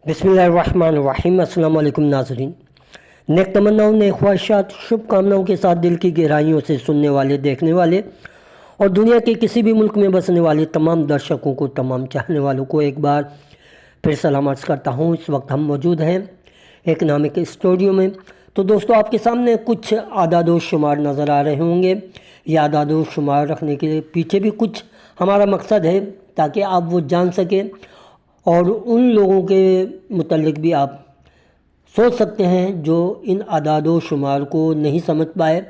बिस्मिल्लाहिर्रहमानिर्रहीम। अस्सलाम वालेकुम नाज़रीन। नेक तमन्नाओं, नेक ख्वाहिशात, शुभकामनाओं के साथ दिल की गहराइयों से सुनने वाले, देखने वाले और दुनिया के किसी भी मुल्क में बसने वाले तमाम दर्शकों को, तमाम चाहने वालों को एक बार फिर सलाम अर्ज़ करता हूँ। इस वक्त हम मौजूद हैं एक नामिक स्टूडियो में। तो दोस्तों, आपके सामने कुछ आदाद शुमार नज़र आ रहे होंगे। ये आदाद शुमार रखने के पीछे भी कुछ हमारा मकसद है, ताकि आप वो जान सकें और उन लोगों के मुतल्लिक भी आप सोच सकते हैं जो इन आदाद शुमार को नहीं समझ पाए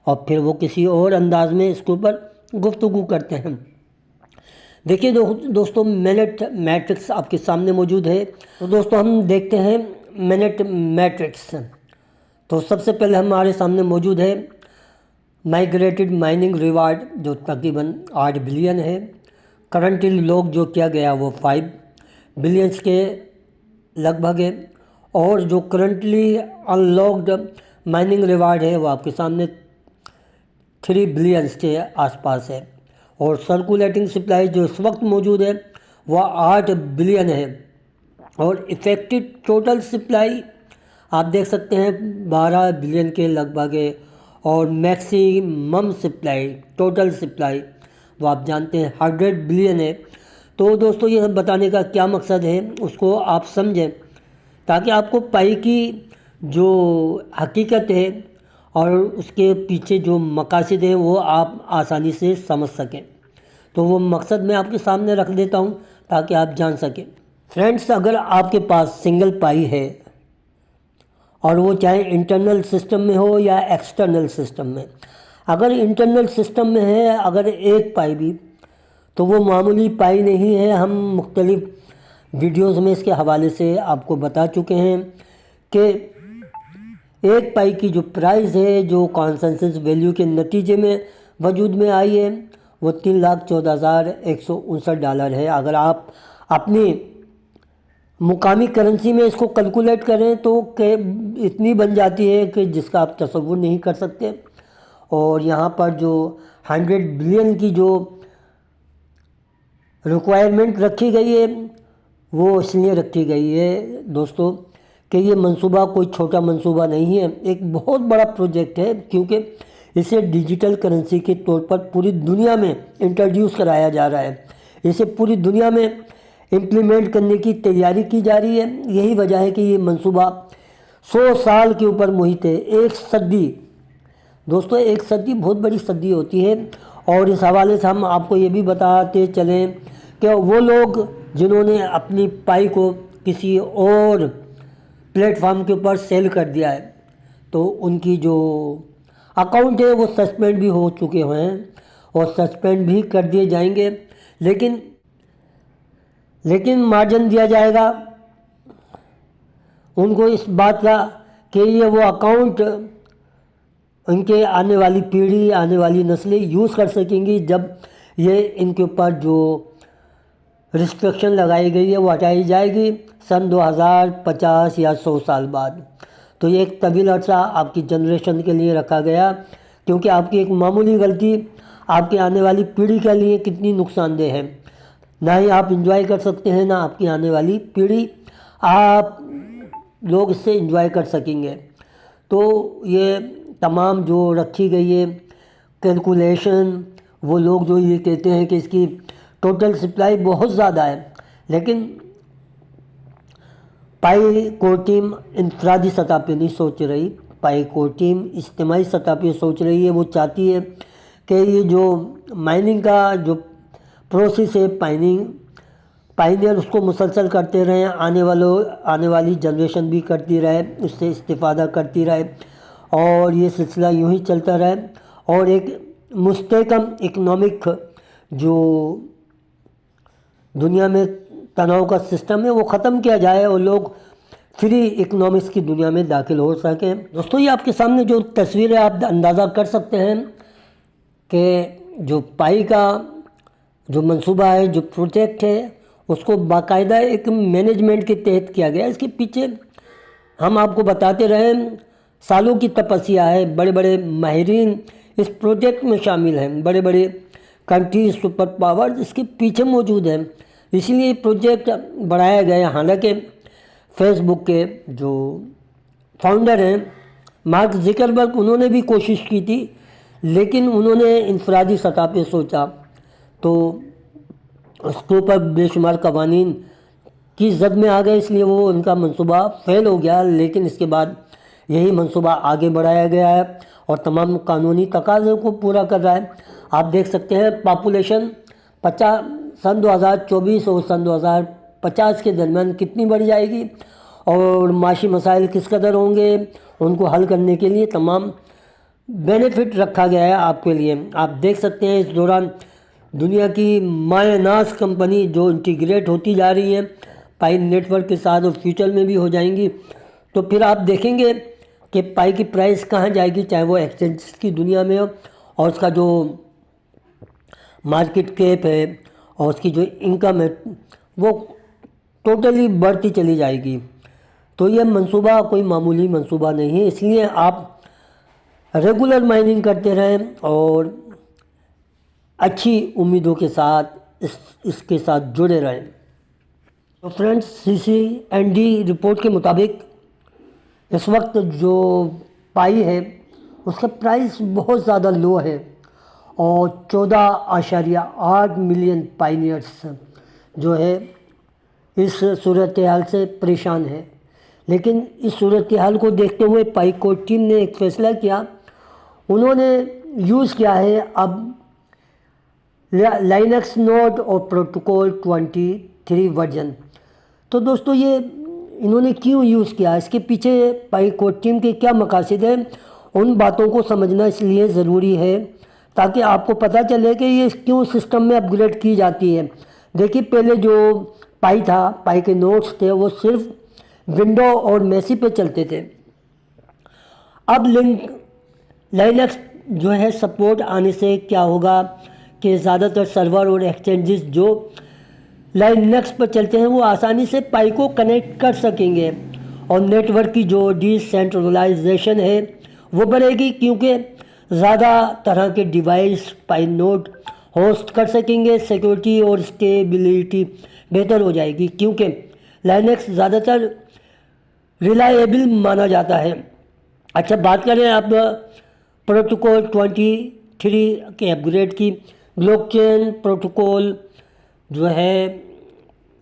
और फिर वो किसी और अंदाज में इसके ऊपर गुफ्तगू करते हैं। देखिए दोस्तों, मिनट मैट्रिक्स आपके सामने मौजूद है। तो दोस्तों, हम देखते हैं मिनट मैट्रिक्स। तो सबसे पहले हमारे सामने मौजूद है माइग्रेटेड माइनिंग रिवार्ड, जो तकरीबन 8 बिलियन है। करंटली लॉग जो किया गया वो 5 बिलियंस के लगभग है। और जो करंटली अनलॉक्ड माइनिंग रिवार्ड है वो आपके सामने 3 बिलियंस के आसपास है। और सर्कुलेटिंग सप्लाई जो इस वक्त मौजूद है वह 8 बिलियन है। और इफ़ेक्टिव टोटल सप्लाई आप देख सकते हैं 12 बिलियन के लगभग है। और मैक्सिमम सप्लाई, टोटल सप्लाई वो आप जानते हैं 100 बिलियन है। तो दोस्तों, ये बताने का क्या मकसद है उसको आप समझें, ताकि आपको पाई की जो हकीकत है और उसके पीछे जो मकासद हैं वो आप आसानी से समझ सकें। तो वो मकसद मैं आपके सामने रख देता हूँ ताकि आप जान सकें। फ्रेंड्स, अगर आपके पास सिंगल पाई है और वो चाहे इंटरनल सिस्टम में हो या एक्सटर्नल सिस्टम में, अगर इंटरनल सिस्टम में है अगर एक पाई भी, तो वो मामूली पाई नहीं है। हम मुख्तलिफ वीडियोज़ में इसके हवाले से आपको बता चुके हैं कि एक पाई की जो प्राइस है, जो कॉन्सेंसस वैल्यू के नतीजे में वजूद में आई है, वो $3,14,159 है। अगर आप अपनी मुकामी करेंसी में इसको कैलकुलेट करें तो इतनी बन जाती है कि जिसका आप तसव्वुर नहीं कर सकते। और यहाँ पर जो 100 बिलियन की जो रिक्वायरमेंट रखी गई है वो इसलिए रखी गई है दोस्तों कि ये मंसूबा कोई छोटा मंसूबा नहीं है, एक बहुत बड़ा प्रोजेक्ट है। क्योंकि इसे डिजिटल करेंसी के तौर पर पूरी दुनिया में इंट्रोड्यूस कराया जा रहा है, इसे पूरी दुनिया में इम्प्लीमेंट करने की तैयारी की जा रही है। यही वजह है कि ये मंसूबा 100 साल के ऊपर मुहित है। एक सदी दोस्तों, एक सदी बहुत बड़ी सदी होती है। और इस हवाले से हम आपको ये भी बताते चलें कि वो लोग जिन्होंने अपनी पाई को किसी और प्लेटफॉर्म के ऊपर सेल कर दिया है, तो उनकी जो अकाउंट है वो सस्पेंड भी हो चुके हैं और सस्पेंड भी कर दिए जाएंगे। लेकिन मार्जिन दिया जाएगा उनको इस बात का कि ये वो अकाउंट उनके आने वाली पीढ़ी, आने वाली नस्लें यूज़ कर सकेंगी, जब ये इनके ऊपर जो रिस्ट्रिक्शन लगाई गई है वो हटाई जाएगी सन 2050 या 100 साल बाद। तो ये एक तवील अर्सा आपकी जनरेशन के लिए रखा गया, क्योंकि आपकी एक मामूली गलती आपके आने वाली पीढ़ी के लिए कितनी नुकसानदेह है। ना ही आप इंजॉय कर सकते हैं, ना आपकी आने वाली पीढ़ी, आप लोग इससे इंजॉय कर सकेंगे। तो ये तमाम जो रखी गई है कैलकुलेशन, वो लोग जो ये कहते हैं कि इसकी टोटल सप्लाई बहुत ज़्यादा है, लेकिन पाई कोर टीम इंफरादी सतह पे नहीं सोच रही, पाई कोर टीम इज्तिमाई सतह पे सोच रही है। वो चाहती है कि ये जो माइनिंग का जो प्रोसेस है, पाइनियर उसको मुसलसल करते रहें, आने वाली जनरेशन भी करती रहे, उससे इस्तिफ़ादा करती रहे और ये सिलसिला यूँ ही चलता रहे। और एक मुस्तहकम इकनॉमिक जो दुनिया में तनाव का सिस्टम है वो ख़त्म किया जाए और लोग फ्री इकनॉमिक्स की दुनिया में दाखिल हो सकें। दोस्तों, ये आपके सामने जो तस्वीर है आप अंदाज़ा कर सकते हैं कि जो पाई का जो मंसूबा है, जो प्रोजेक्ट है, उसको बाकायदा एक मैनेजमेंट के तहत किया गया। इसके पीछे हम आपको बताते रहे सालों की तपस्या है। बड़े बड़े माहिरीन इस प्रोजेक्ट में शामिल हैं, बड़े बड़े कंट्रीज, सुपर पावर्स इसके पीछे मौजूद हैं। इसलिए प्रोजेक्ट बढ़ाया गया। हालांकि फेसबुक के जो फाउंडर हैं मार्क ज़करबर्ग, उन्होंने भी कोशिश की थी, लेकिन उन्होंने इनफरादी सतह पे सोचा तो उसके ऊपर बेशुमार कवानीन की जद में आ गए, इसलिए वो उनका मंसूबा फ़ेल हो गया। लेकिन इसके बाद यही मंसूबा आगे बढ़ाया गया है और तमाम कानूनी तकाज़ों को पूरा कर रहा है। आप देख सकते हैं पॉपुलेशन सन 2024 और सन 2050 के दरमियान कितनी बढ़ जाएगी और माशी मसाइल किस कदर होंगे, उनको हल करने के लिए तमाम बेनिफिट रखा गया है आपके लिए। आप देख सकते हैं इस दौरान दुनिया की मायनास कंपनी जो इंटीग्रेट होती जा रही है पाई नेटवर्क के साथ और फ्यूचर में भी हो जाएंगी, तो फिर आप देखेंगे कि पाई की प्राइस कहाँ जाएगी, चाहे वो एक्सचेंज की दुनिया में हो, और उसका जो मार्केट कैप है और उसकी जो इनकम है वो टोटली बढ़ती चली जाएगी। तो ये मंसूबा कोई मामूली मंसूबा नहीं है, इसलिए आप रेगुलर माइनिंग करते रहें और अच्छी उम्मीदों के साथ इसके साथ जुड़े रहें। तो फ्रेंड्स, CCND रिपोर्ट के मुताबिक इस वक्त जो पाई है उसका प्राइस बहुत ज़्यादा लो है और 14.8 मिलियन पाइनियर्स जो है इस सूरत हाल से परेशान है। लेकिन इस सूरत हाल को देखते हुए पाई कोर्ट टीम ने एक फ़ैसला किया, उन्होंने यूज़ किया है अब लाइनक्स नोड और प्रोटोकॉल 23 वर्जन। तो दोस्तों, ये इन्होंने क्यों यूज़ किया, इसके पीछे पाई कोर्ट टीम के क्या मकासद हैं, उन बातों को समझना इसलिए ज़रूरी है ताकि आपको पता चले कि ये क्यों सिस्टम में अपग्रेड की जाती है। देखिए, पहले जो पाई था, पाई के नोट्स थे, वो सिर्फ विंडो और मैसी पे चलते थे। अब लाइनक्स जो है सपोर्ट आने से क्या होगा कि ज़्यादातर सर्वर और एक्सचेंजेस जो लाइनक्स पर चलते हैं वो आसानी से पाई को कनेक्ट कर सकेंगे और नेटवर्क की जो डिसेंट्रलाइजेशन है वो बढ़ेगी, क्योंकि ज़्यादा तरह के डिवाइस पाई नोड होस्ट कर सकेंगे। सिक्योरिटी और स्टेबिलिटी बेहतर हो जाएगी क्योंकि लाइनक्स ज़्यादातर रिलायबल माना जाता है। अच्छा, बात करें अब प्रोटोकॉल 23 के अपग्रेड की। ब्लॉकचेन प्रोटोकॉल जो है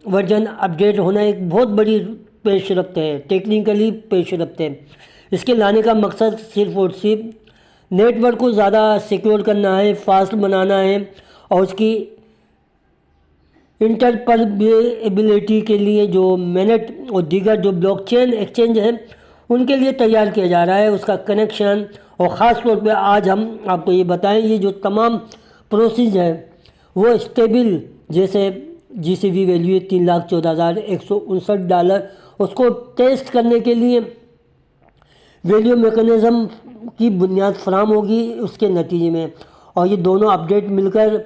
वर्जन अपडेट होना एक बहुत बड़ी पेशरफ्त है, टेक्निकली पेशरफ्त है। इसके लाने का मकसद सिर्फ और सिर्फ नेटवर्क को ज़्यादा सिक्योर करना है, फास्ट बनाना है और उसकी इंटरपरेबिलिटी के लिए जो मैनेट और दीगर जो ब्लॉकचेन एक्सचेंज हैं उनके लिए तैयार किया जा रहा है, उसका कनेक्शन। और ख़ास तौर पे आज हम आपको ये बताएं, ये जो तमाम प्रोसेस है वो स्टेबल, जैसे GCV वैल्यू है $3,14,159, उसको टेस्ट करने के लिए वैल्यू मैकेनिज़्म की बुनियाद फराम होगी उसके नतीजे में। और ये दोनों अपडेट मिलकर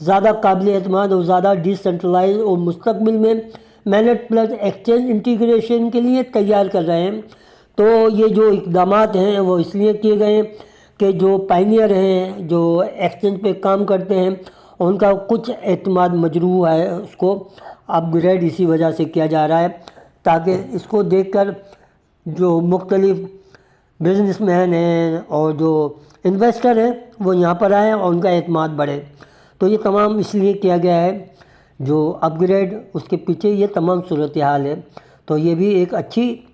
ज़्यादा काबिल एतमाद और ज़्यादा डिसेंट्रलाइज और मुस्तकबिल में मैनेट प्लस एक्सचेंज इंटीग्रेशन के लिए तैयार कर रहे हैं। तो ये जो इक़दामात हैं वो इसलिए किए गए हैं कि जो पायनियर हैं, जो एक्सचेंज पे काम करते हैं, उनका कुछ एतमाद मजरूह है, उसको अपग्रेड इसी वजह से किया जा रहा है ताकि इसको देखकर जो मुख्तलिफ बिजनेसमैन हैं और जो इन्वेस्टर हैं वो यहाँ पर आएँ और उनका एतमाद बढ़े। तो ये तमाम इसलिए किया गया है जो अपग्रेड, उसके पीछे ये तमाम सूरत हाल है। तो ये भी एक अच्छी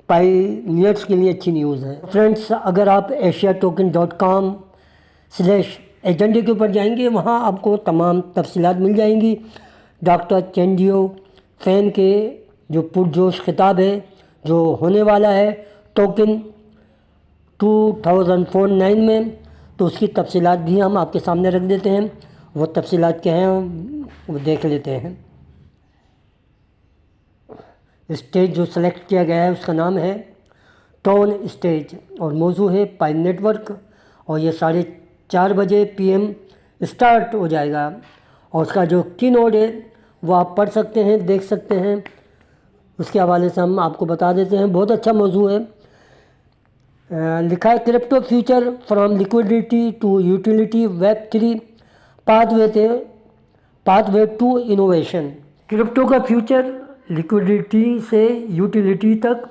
पायनियर्स के लिए अच्छी न्यूज़ है। फ्रेंड्स, अगर आप asiatoken.com/एजेंडे के ऊपर जाएंगे, वहाँ आपको तमाम तफसीलात मिल जाएंगी। डॉक्टर चेंजियो फैन के जो पुरजोश खिताब है जो होने वाला है टोकन 2049 में, तो उसकी तफसीलात भी हम आपके सामने रख देते हैं। वो तफसीलात क्या हैं वो देख लेते हैं। स्टेज जो सेलेक्ट किया गया है उसका नाम है टोन स्टेज और मौजू है पाई नेटवर्क, और ये 4:30 बजे PM स्टार्ट हो जाएगा। और उसका जो की नोड है वो आप पढ़ सकते हैं, देख सकते हैं, उसके हवाले से हम आपको बता देते हैं। बहुत अच्छा मौजू है। लिखा है crypto future from liquidity to utility Web3 pathway to innovation. Crypto का फ्यूचर लिक्विडिटी से यूटिलिटी तक,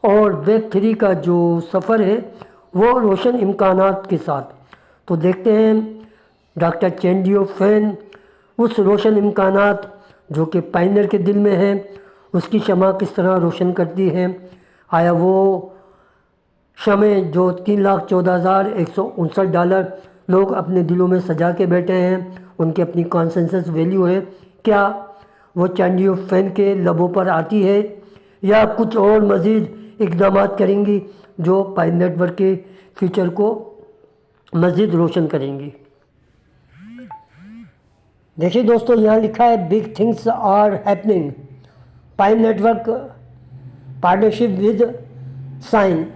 और वेब 3 का जो सफ़र है वो रोशन इम्कानात के साथ। तो देखते हैं डॉक्टर चेन डियोफेन उस रोशन इम्कानात जो कि पायनियर के दिल में है, उसकी शमع किस तरह रोशन करती है। आया वो शमع जो $3,14,159 लोग अपने दिलों में सजा के बैठे हैं, उनकी अपनी कॉन्सेंसस वैल्यू है, क्या वो चेन डियोफेन के लबों पर आती है या कुछ और मज़ीद इक़दाम करेंगी जो पाई नेटवर्क के फ्यूचर को मज़ीद रोशन करेंगी। देखिए दोस्तों, यहाँ लिखा है big things are happening, Pi network partnership with sign.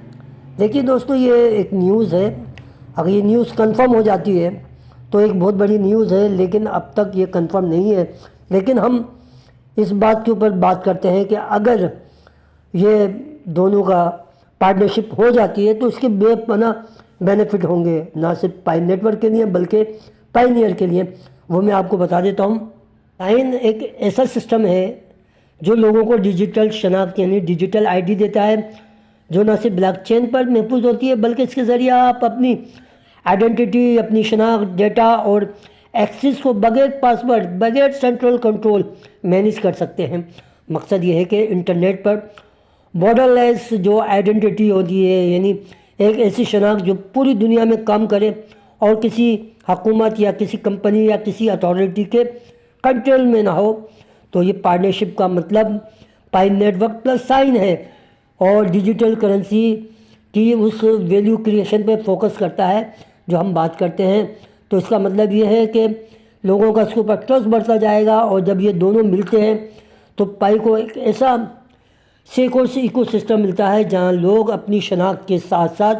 देखिए दोस्तों, ये एक न्यूज़ है, अगर ये न्यूज़ कंफर्म हो जाती है तो एक बहुत बड़ी न्यूज़ है, लेकिन अब तक ये कंफर्म नहीं है। लेकिन हम इस बात के ऊपर बात करते हैं कि अगर ये दोनों का पार्टनरशिप हो जाती है तो इसके बेपनाह बेनिफिट होंगे, ना सिर्फ पाई नेटवर्क के लिए बल्कि पायनियर के लिए। वो मैं आपको बता देता हूँ। साइन एक ऐसा सिस्टम है जो लोगों को डिजिटल शनाख्त यानी डिजिटल आईडी देता है, जो ना सिर्फ ब्लॉकचेन पर महफूज होती है बल्कि इसके ज़रिए आप अपनी आइडेंटिटी, अपनी शनाख्त, डेटा और एक्सेस को बगैर पासवर्ड, बगैर सेंट्रल कंट्रोल मैनेज कर सकते हैं। मकसद ये है कि इंटरनेट पर बॉर्डरलेस जो आइडेंटिटी होती है, यानी एक ऐसी शनाख्त जो पूरी दुनिया में काम करे और किसी हुकूमत या किसी कंपनी या किसी अथॉरिटी के कंट्रोल में ना हो। तो ये पार्टनरशिप का मतलब पाई नेटवर्क प्लस साइन है और डिजिटल करेंसी की उस वैल्यू क्रिएशन पे फोकस करता है जो हम बात करते हैं। तो इसका मतलब ये है कि लोगों का इसके ऊपर ट्रस्ट बढ़ता जाएगा, और जब ये दोनों मिलते हैं तो पाई को एक ऐसा सेक्योर इकोसिस्टम मिलता है जहां लोग अपनी शनाख्त के साथ साथ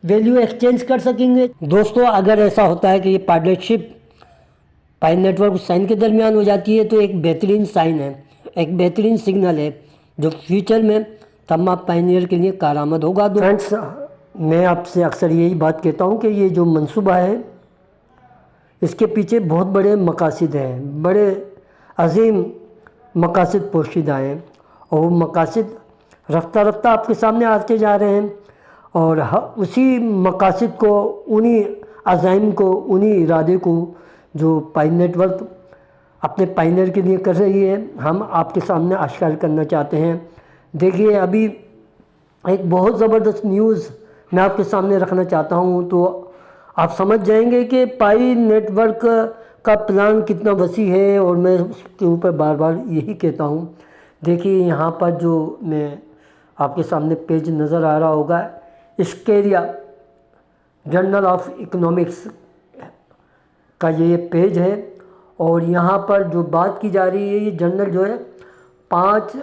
वैल्यू एक्सचेंज कर सकेंगे। दोस्तों, अगर ऐसा होता है कि ये पार्टनरशिप पाई नेटवर्क और साइन के दरमियान हो जाती है तो एक बेहतरीन साइन है, एक बेहतरीन सिग्नल है जो फ्यूचर में तमाम पायनियर के लिए कारआमद होगा। फ्रेंड्स, मैं आपसे अक्सर यही बात कहता हूँ कि ये जो मंसूबा है इसके पीछे बहुत बड़े मकासद हैं, बड़े अजीम मकासद पोशीदा हैं, और वो मकासद रफ्ता रफ्ता आपके सामने आते जा रहे हैं। और उसी मकासद को, उन्हीं अज़ाइम को, उन्हीं इरादे को जो पाई नेटवर्क अपने पायनियर के लिए कर रही है, हम आपके सामने आश्कार करना चाहते हैं। देखिए, अभी एक बहुत ज़बरदस्त न्यूज़ मैं आपके सामने रखना चाहता हूँ, तो आप समझ जाएंगे कि पाई नेटवर्क का प्लान कितना वसी है, और मैं उसके ऊपर बार बार यही कहता हूँ। देखिए, यहाँ पर जो मैं आपके सामने पेज नज़र आ रहा होगा, स्केरिया जर्नल ऑफ इकोनॉमिक्स का ये पेज है, और यहाँ पर जो बात की जा रही है, ये जर्नल जो है 5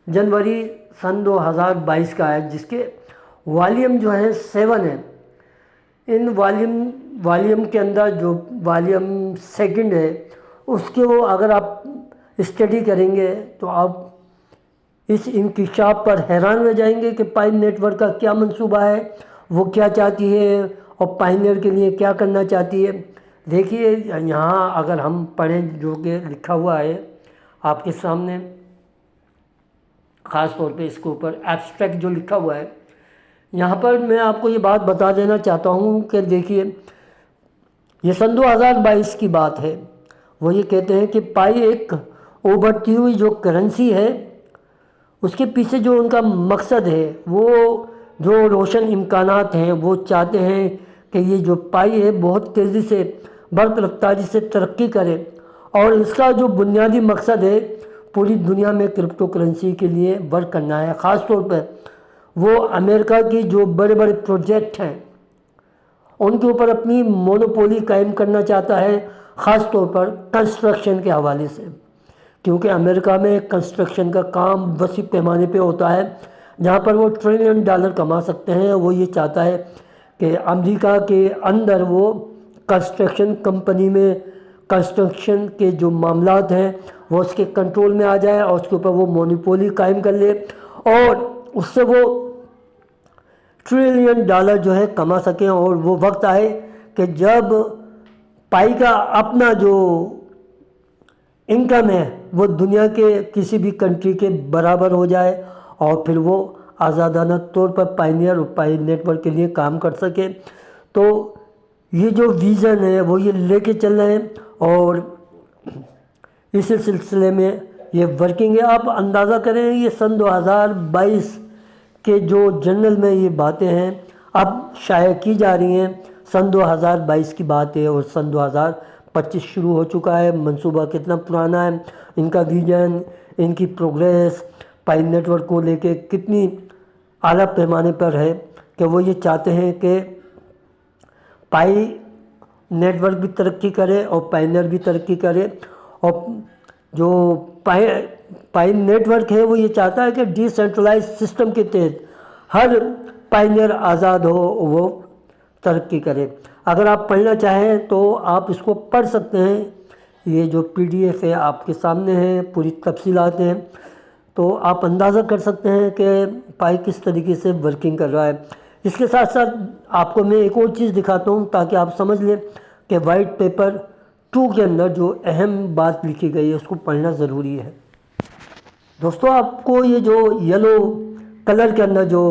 जनवरी सन 2022 का है, जिसके वॉल्यूम जो है 7 है। इन वॉल्यूम के अंदर जो वॉल्यूम सेकंड है उसके वो अगर आप स्टडी करेंगे तो आप इस इंकिशाफ पर हैरान रह जाएंगे कि पाई नेटवर्क का क्या मंसूबा है, वो क्या चाहती है और पायनियर के लिए क्या करना चाहती है। देखिए, यहाँ अगर हम पढ़ें जो कि लिखा हुआ है आपके सामने, ख़ास तौर पे इसके ऊपर एब्स्ट्रैक्ट जो लिखा हुआ है, यहाँ पर मैं आपको ये बात बता देना चाहता हूँ कि देखिए, ये सन 2022 की बात है। वो ये कहते हैं कि पाई एक उभरती हुई जो करेंसी है, उसके पीछे जो उनका मकसद है, वो जो रोशन इम्कानात हैं, वो चाहते हैं कि ये जो पाई है बहुत तेज़ी से, बर्क रफ्तारी से तरक्की करे, और इसका जो बुनियादी मकसद है पूरी दुनिया में क्रिप्टो करेंसी के लिए वर्क करना है। ख़ास तौर पर वो अमेरिका की जो बड़े बड़े प्रोजेक्ट हैं उनके ऊपर अपनी मोनोपोली कायम करना चाहता है, ख़ास तौर पर कंस्ट्रक्शन के हवाले से, क्योंकि अमेरिका में कंस्ट्रक्शन का काम वसी पैमाने पे होता है, जहाँ पर वो $1 ट्रिलियन कमा सकते हैं। वो ये चाहता है कि अमेरिका के अंदर वो कंस्ट्रक्शन कंपनी में कंस्ट्रक्शन के जो मामलात हैं वो उसके कंट्रोल में आ जाए, और उसके ऊपर वो मोनोपोली कायम कर ले, और उससे वो $1 ट्रिलियन जो है कमा सकें। और वो वक्त आए कि जब पाई का अपना जो انکم ہے وہ دنیا کے کسی بھی کنٹری کے برابر ہو جائے اور پھر وہ آزادانہ طور پر پائنیئر اور پائی نیٹ ورک کے لیے کام کر سکے۔ تو یہ جو ویژن ہے وہ یہ لے کے چل رہے ہیں اور اسی سلسلے میں یہ ورکنگ ہے۔ آپ اندازہ کریں یہ سن 2022 کے جو جرنل میں یہ باتیں ہیں اب شائع کی جا رہی ہیں، سن 2022 کی بات ہے اور سن 2025 شروع ہو چکا ہے۔ منصوبہ کتنا پرانا ہے، ان کا ویژن، ان کی پروگریس پائی نیٹ ورک کو لے کے کتنی اعلیٰ پیمانے پر ہے کہ وہ یہ چاہتے ہیں کہ پائی نیٹ ورک بھی ترقی کرے اور پائنیئر بھی ترقی کرے، اور جو پائی نیٹ ورک ہے وہ یہ چاہتا ہے کہ ڈی سینٹرلائز سسٹم کے تحت ہر پائنیئر آزاد ہو، وہ ترقی کرے۔ اگر آپ پڑھنا چاہیں تو آپ اس کو پڑھ سکتے ہیں، یہ جو PDF ہے آپ کے سامنے ہے، پوری تفصیلات ہیں، تو آپ اندازہ کر سکتے ہیں کہ پائی کس طریقے سے ورکنگ کر رہا ہے۔ اس کے ساتھ ساتھ آپ کو میں ایک اور چیز دکھاتا ہوں تاکہ آپ سمجھ لیں کہ وائٹ پیپر 2 کے اندر جو اہم بات لکھی گئی ہے اس کو پڑھنا ضروری ہے۔ دوستو آپ کو یہ جو یلو کلر کے اندر جو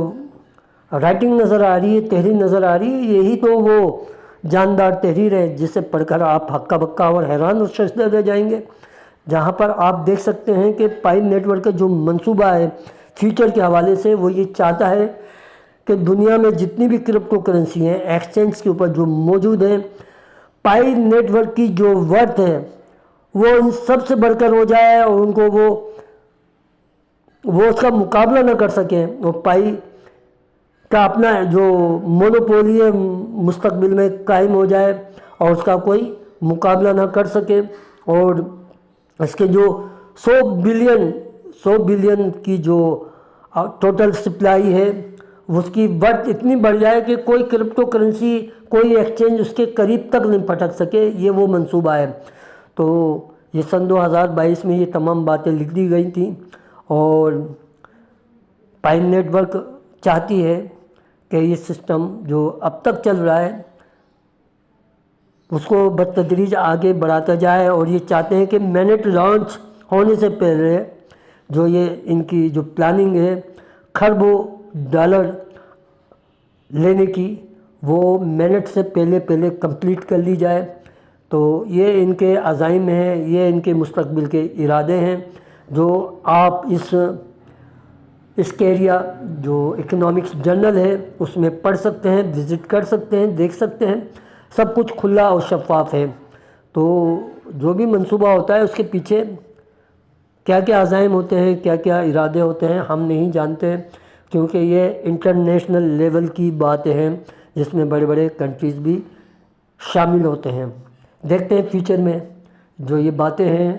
رائٹنگ نظر آ رہی ہے، تحریر نظر آ رہی ہے، یہی تو وہ جاندار تحریر ہے جسے پڑھ کر آپ ہکا بکا اور حیران اور ششدر رہ جائیں گے، جہاں پر آپ دیکھ سکتے ہیں کہ پائی نیٹ ورک کا جو منصوبہ ہے فیوچر کے حوالے سے وہ یہ چاہتا ہے کہ دنیا میں جتنی بھی کرپٹو کرنسی ہیں ایکسچینج کے اوپر جو موجود ہیں، پائی نیٹ ورک کی جو ورتھ ہے وہ ان سب سے بڑھ کر ہو جائے اور ان کو وہ اس کا مقابلہ نہ کر سکیں، اور پائی کا اپنا جو مونوپولی ہے مستقبل میں قائم ہو جائے اور اس کا کوئی مقابلہ نہ کر سکے، اور اس کے جو 100 بلین کی جو ٹوٹل سپلائی ہے اس کی ورتھ اتنی بڑھ جائے کہ کوئی کرپٹو کرنسی، کوئی ایکسچینج اس کے قریب تک نہیں پھٹک سکے۔ یہ وہ منصوبہ ہے۔ تو یہ سن 2022 میں یہ تمام باتیں لکھ دی گئی تھیں، اور پائی نیٹ ورک چاہتی ہے کہ یہ سسٹم جو اب تک چل رہا ہے اس کو بتدریج آگے بڑھاتا جائے، اور یہ چاہتے ہیں کہ مینٹ لانچ ہونے سے پہلے جو یہ ان کی جو پلاننگ ہے کھربوں ڈالر لینے کی، وہ منٹ سے پہلے کمپلیٹ کر لی جائے۔ تو یہ ان کے عزائم ہیں، یہ ان کے مستقبل کے ارادے ہیں، جو آپ اس ایریا جو اکنامکس جرنل ہے اس میں پڑھ سکتے ہیں، وزٹ کر سکتے ہیں، دیکھ سکتے ہیں، سب کچھ کھلا اور شفاف ہے۔ تو جو بھی منصوبہ ہوتا ہے اس کے پیچھے کیا کیا عزائم ہوتے ہیں، کیا کیا ارادے ہوتے ہیں ہم نہیں جانتے، کیونکہ یہ انٹرنیشنل لیول کی باتیں ہیں جس میں بڑے بڑے کنٹریز بھی شامل ہوتے ہیں۔ دیکھتے ہیں فیوچر میں جو یہ باتیں ہیں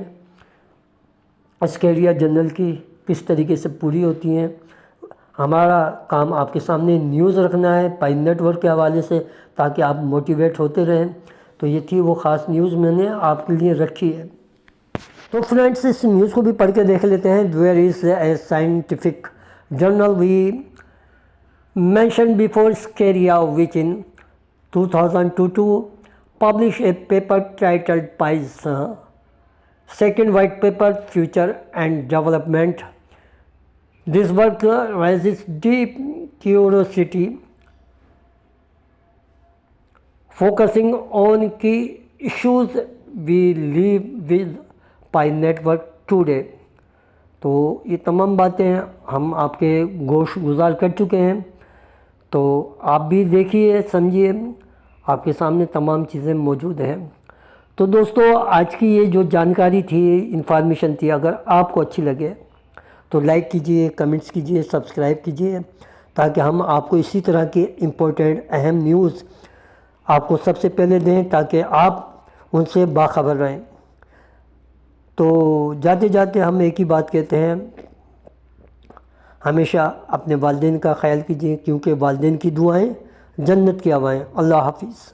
اسکیریا جنرل کی کس طریقے سے پوری ہوتی ہیں۔ ہمارا کام آپ کے سامنے نیوز رکھنا ہے پائی نیٹ ورک کے حوالے سے، تاکہ آپ موٹیویٹ ہوتے رہیں۔ تو یہ تھی وہ خاص نیوز میں نے آپ کے لیے رکھی ہے۔ تو فرینڈس اس نیوز کو بھی پڑھ کے دیکھ لیتے ہیں۔ There is a scientific journal we mentioned before, Scaria, which in 2022 published a paper titled Pai's second white paper, Future and Development. This work raises deep curiosity, focusing on key issues we live with Pi network. Today یہ تمام باتیں ہم آپ کے گوش گزار کر چکے ہیں، تو آپ بھی دیکھیے سمجھیے، آپ کے سامنے تمام چیزیں موجود ہیں۔ تو دوستو آج کی یہ جو جانکاری تھی، انفارمیشن تھی، اگر آپ کو اچھی لگے تو لائک کیجئے، کمنٹس کیجئے، سبسکرائب کیجئے، تاکہ ہم آپ کو اسی طرح کی امپورٹنٹ اہم نیوز آپ کو سب سے پہلے دیں، تاکہ آپ ان سے باخبر رہیں۔ تو جاتے جاتے ہم ایک ہی بات کہتے ہیں، ہمیشہ اپنے والدین کا خیال کیجیے، کیونکہ والدین کی دعائیں جنت کی ہوائیں۔ اللہ حافظ۔